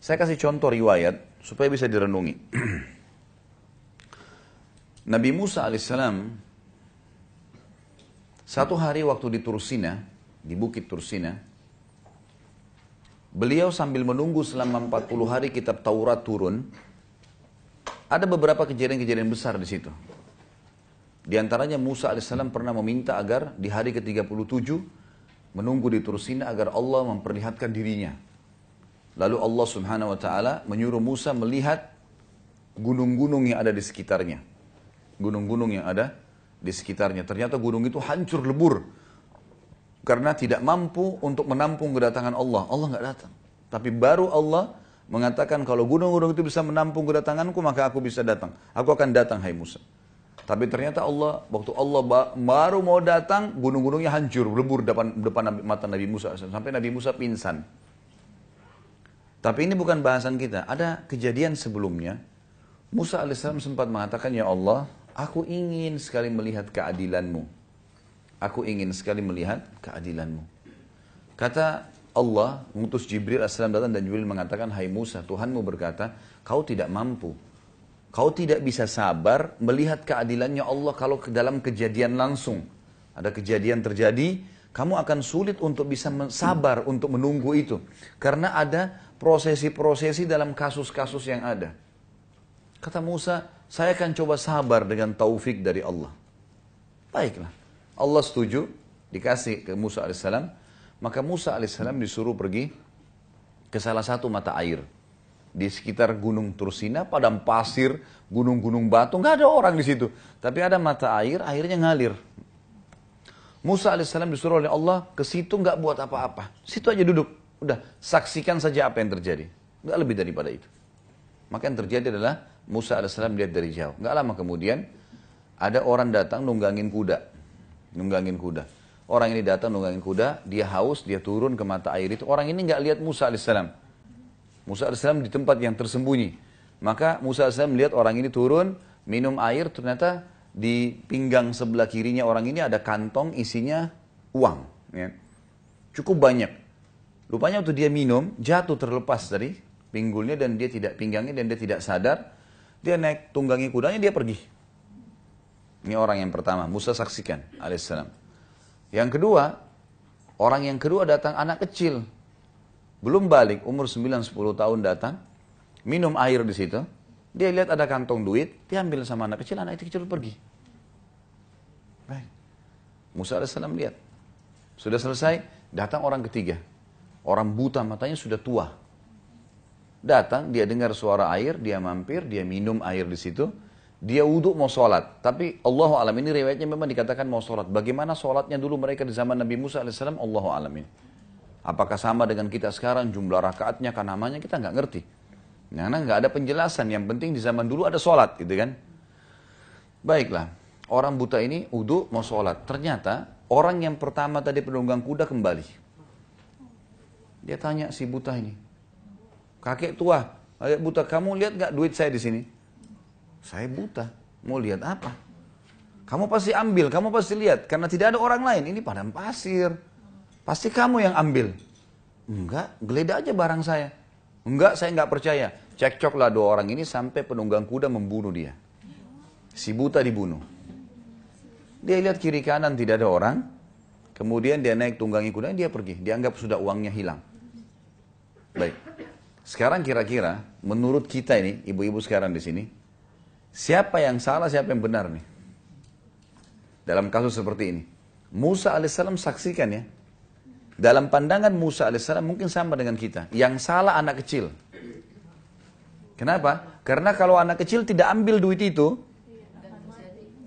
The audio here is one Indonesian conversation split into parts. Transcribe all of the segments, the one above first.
Saya kasih contoh riwayat supaya bisa direnungi. Nabi Musa alaihissalam satu hari waktu di Tursina, di bukit Tursina, beliau sambil menunggu selama 40 hari kitab Taurat turun. Ada beberapa kejadian-kejadian besar di situ. Di antaranya Musa alaihissalam pernah meminta agar di hari ke-37 menunggu di Tursina agar Allah memperlihatkan dirinya. Lalu Allah subhanahu wa ta'ala menyuruh Musa melihat gunung-gunung yang ada di sekitarnya. Gunung-gunung yang ada di sekitarnya. Ternyata gunung itu hancur lebur. Karena tidak mampu untuk menampung kedatangan Allah. Allah nggak datang. Tapi baru Allah mengatakan kalau gunung-gunung itu bisa menampung kedatanganku, maka aku bisa datang. Aku akan datang, hai Musa. Tapi ternyata Allah, waktu Allah baru mau datang, gunung-gunungnya hancur, lebur depan mata Nabi Musa. Sampai Nabi Musa pingsan. Tapi ini bukan bahasan kita. Ada kejadian sebelumnya. Musa alaihissalam sempat mengatakan, ya Allah, aku ingin sekali melihat keadilanmu. Aku ingin sekali melihat keadilanmu. Kata Allah, mengutus Jibril alaihissalam datang dan Jibril mengatakan, hai Musa, Tuhanmu berkata, kau tidak mampu. Kau tidak bisa sabar melihat keadilannya Allah kalau dalam kejadian langsung. Ada kejadian terjadi, kamu akan sulit untuk bisa sabar untuk menunggu itu. Karena ada prosesi-prosesi dalam kasus-kasus yang ada. Kata Musa, saya akan coba sabar dengan taufik dari Allah. Baiklah. Allah setuju, dikasih ke Musa alaihissalam. Maka Musa alaihissalam disuruh pergi ke salah satu mata air. Di sekitar gunung Tursina, padang pasir, gunung-gunung batu, nggak ada orang di situ. Tapi ada mata air, airnya ngalir. Musa alaihissalam disuruh oleh Allah ke situ nggak buat apa-apa. Situ aja duduk. Udah, saksikan saja apa yang terjadi. Nggak lebih daripada itu. Maka yang terjadi adalah Musa alaihissalam lihat dari jauh. Nggak lama kemudian, ada orang datang nunggangin kuda. Nunggangin kuda. Orang ini datang nunggangin kuda, dia haus, dia turun ke mata air itu. Orang ini nggak lihat Musa alaihissalam. Musa alaihissalam di tempat yang tersembunyi. Maka Musa alaihissalam melihat orang ini turun, minum air, ternyata di pinggang sebelah kirinya orang ini ada kantong isinya uang. Ya. Cukup banyak. Rupanya waktu dia minum, jatuh terlepas dari pinggulnya dan dia tidak pinggangnya dan dia tidak sadar. Dia naik tunggangi kudanya, dia pergi. Ini orang yang pertama, Musa saksikan alaihissalam. Yang kedua, orang yang kedua datang anak kecil. Belum balik, umur 9-10 tahun datang, minum air di situ. Dia lihat ada kantong duit, dia ambil sama anak itu kecil pergi. Baik. Musa alaihissalam lihat. Sudah selesai, datang orang ketiga. Orang buta matanya sudah tua. Datang, dia dengar suara air, dia mampir, dia minum air di situ. Dia wudhu mau sholat. Tapi Allahu a'lam, ini riwayatnya memang dikatakan mau sholat. Bagaimana sholatnya dulu mereka di zaman Nabi Musa alaihissalam, Allahu a'lam ini. Apakah sama dengan kita sekarang, jumlah rakaatnya, kan namanya kita nggak ngerti. Karena nggak ada penjelasan, yang penting di zaman dulu ada sholat gitu kan. Baiklah, orang buta ini wudhu mau sholat. Ternyata orang yang pertama tadi penunggang kuda kembali. Dia tanya si buta ini, kakek tua, kakek buta, kamu lihat nggak duit saya di sini? Saya buta, mau lihat apa? Kamu pasti ambil, kamu pasti lihat, karena tidak ada orang lain. Ini padang pasir, pasti kamu yang ambil. Enggak, geledah aja barang saya. Enggak, saya nggak percaya. Cekcoklah dua orang ini sampai penunggang kuda membunuh dia. Si buta dibunuh. Dia lihat kiri kanan tidak ada orang. Kemudian dia naik tunggangi kuda, dia pergi. Dianggap sudah uangnya hilang. Baik. Sekarang kira-kira menurut kita ini, ibu-ibu sekarang di sini, siapa yang salah, siapa yang benar nih? Dalam kasus seperti ini. Musa alaihissalam saksikan ya. Dalam pandangan Musa alaihissalam mungkin sama dengan kita. Yang salah anak kecil. Kenapa? Karena kalau anak kecil tidak ambil duit itu,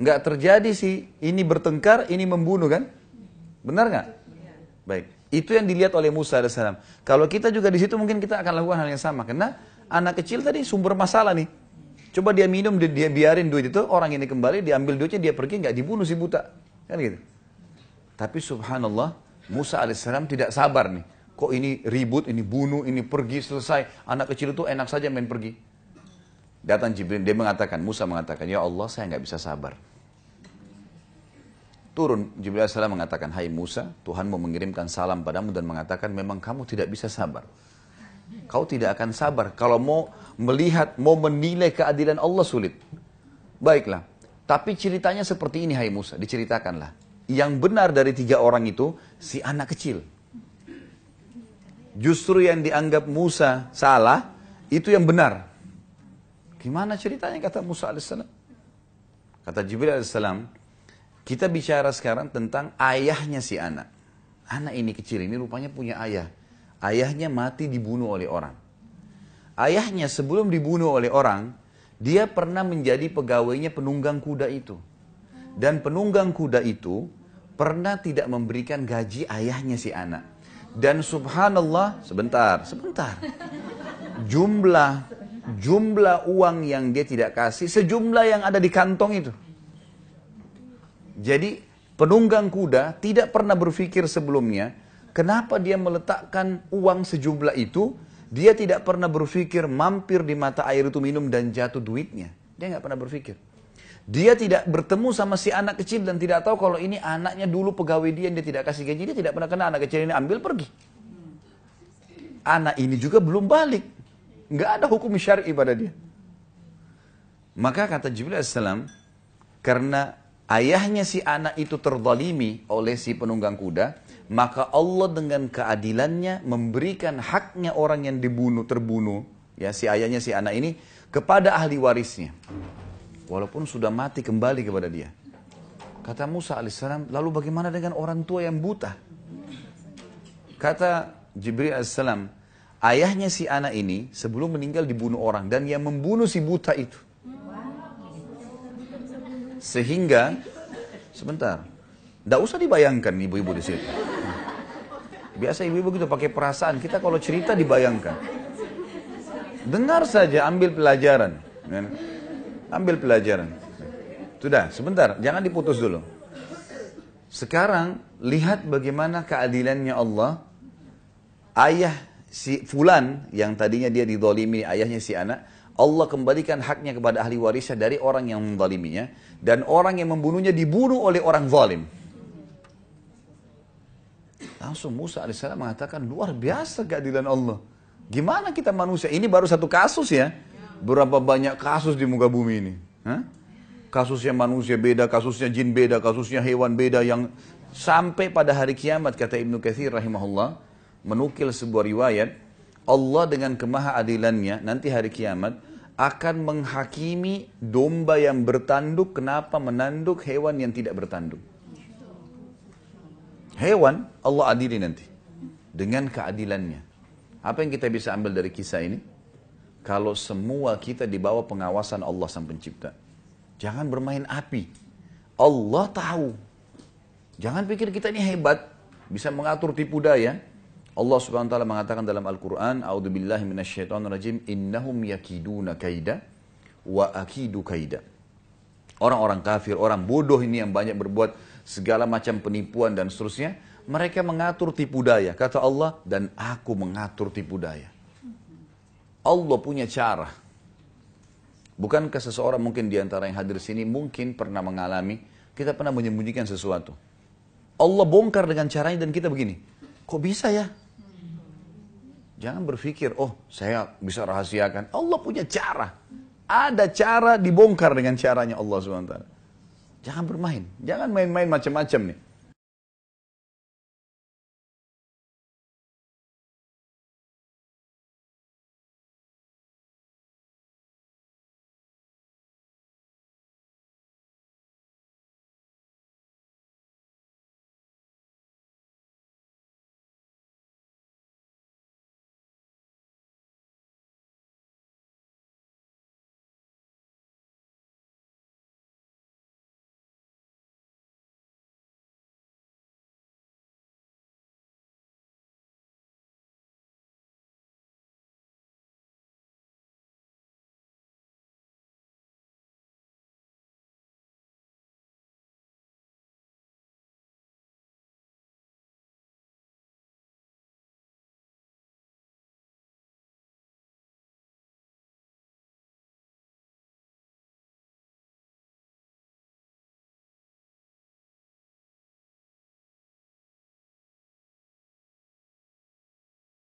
nggak terjadi sih ini bertengkar, ini membunuh kan? Benar nggak? Baik. Itu yang dilihat oleh Musa alaihissalam. Kalau kita juga di situ mungkin kita akan lakukan hal yang sama. Karena anak kecil tadi sumber masalah nih. Coba dia minum, dia biarin duit itu, orang ini kembali, diambil duitnya, dia pergi, nggak dibunuh si buta. Kan gitu. Tapi subhanallah, Musa alaihissalam tidak sabar nih. Kok ini ribut, ini bunuh, ini pergi, selesai. Anak kecil itu enak saja main pergi. Datang Jibril, dia mengatakan, Musa mengatakan, ya Allah saya nggak bisa sabar. Turun, Jibril AS mengatakan, hai Musa, Tuhanmu mengirimkan salam padamu dan mengatakan, memang kamu tidak bisa sabar. Kau tidak akan sabar. Kalau mau melihat, mau menilai keadilan Allah sulit. Baiklah. Tapi ceritanya seperti ini, hai Musa. Diceritakanlah. Yang benar dari 3 orang itu, si anak kecil. Justru yang dianggap Musa salah, itu yang benar. Gimana ceritanya, kata Musa alaihissalam? Kata Jibril alaihissalam, kita bicara sekarang tentang ayahnya si anak. Anak ini kecil, ini rupanya punya ayah. Ayahnya mati dibunuh oleh orang. Ayahnya sebelum dibunuh oleh orang, dia pernah menjadi pegawainya penunggang kuda itu. Dan penunggang kuda itu pernah tidak memberikan gaji ayahnya si anak. Dan subhanallah, sebentar. Jumlah uang yang dia tidak kasih, sejumlah yang ada di kantong itu. Jadi penunggang kuda tidak pernah berpikir sebelumnya, kenapa dia meletakkan uang sejumlah itu. Dia tidak pernah berpikir mampir di mata air itu minum dan jatuh duitnya. Dia nggak pernah berpikir. Dia tidak bertemu sama si anak kecil dan tidak tahu kalau ini anaknya dulu pegawai dia tidak kasih gaji. Dia tidak pernah kenal anak kecil ini, ambil pergi. Anak ini juga belum balik. Nggak ada hukum syar'i pada dia. Maka kata Jibril alaihissalam, karena ayahnya si anak itu terzalimi oleh si penunggang kuda, maka Allah dengan keadilannya memberikan haknya orang yang terbunuh, ya si ayahnya si anak ini, kepada ahli warisnya. Walaupun sudah mati kembali kepada dia. Kata Musa alaihissalam, lalu bagaimana dengan orang tua yang buta? Kata Jibril alaihissalam, ayahnya si anak ini sebelum meninggal dibunuh orang, dan yang membunuh si buta itu. Sehingga, sebentar, tidak usah dibayangkan ibu-ibu di situ. Biasa ibu-ibu gitu pakai perasaan. Kita kalau cerita dibayangkan. Dengar saja, ambil pelajaran. Ambil pelajaran. Sudah, sebentar. Jangan diputus dulu. Sekarang, lihat bagaimana keadilannya Allah. Ayah si Fulan, yang tadinya dia dizalimi, ayahnya si anak, Allah kembalikan haknya kepada ahli warisnya dari orang yang menzaliminya. Dan orang yang membunuhnya dibunuh oleh orang zalim. Langsung Musa alaihissalam mengatakan, luar biasa keadilan Allah. Gimana kita manusia? Ini baru satu kasus ya. Berapa banyak kasus di muka bumi ini. Hah? Kasusnya manusia beda, kasusnya jin beda, kasusnya hewan beda. Yang sampai pada hari kiamat, kata Ibnu Katsir rahimahullah, menukil sebuah riwayat, Allah dengan kemahaadilannya nanti hari kiamat akan menghakimi domba yang bertanduk kenapa menanduk hewan yang tidak bertanduk. Hewan Allah adili nanti dengan keadilannya. Apa yang kita bisa ambil dari kisah ini? Kalau semua kita di bawah pengawasan Allah Sang Pencipta, jangan bermain api. Allah tahu. Jangan pikir kita ini hebat, bisa mengatur tipu daya. Allah Subhanahu wa taala mengatakan dalam Al-Qur'an, "A'udzubillahi minasyaitonirrajim, innahum yakiduna kaida wa akidu kaida." Orang-orang kafir, orang bodoh ini yang banyak berbuat segala macam penipuan dan seterusnya, mereka mengatur tipu daya. Kata Allah, dan aku mengatur tipu daya. Allah punya cara. Bukankah seseorang mungkin diantara yang hadir sini mungkin pernah mengalami, kita pernah menyembunyikan sesuatu. Allah bongkar dengan caranya dan kita begini, kok bisa ya? Jangan berpikir, oh saya bisa rahasiakan. Allah punya cara. Ada cara dibongkar dengan caranya Allah SWT. Jangan bermain. Jangan main-main macam-macam nih.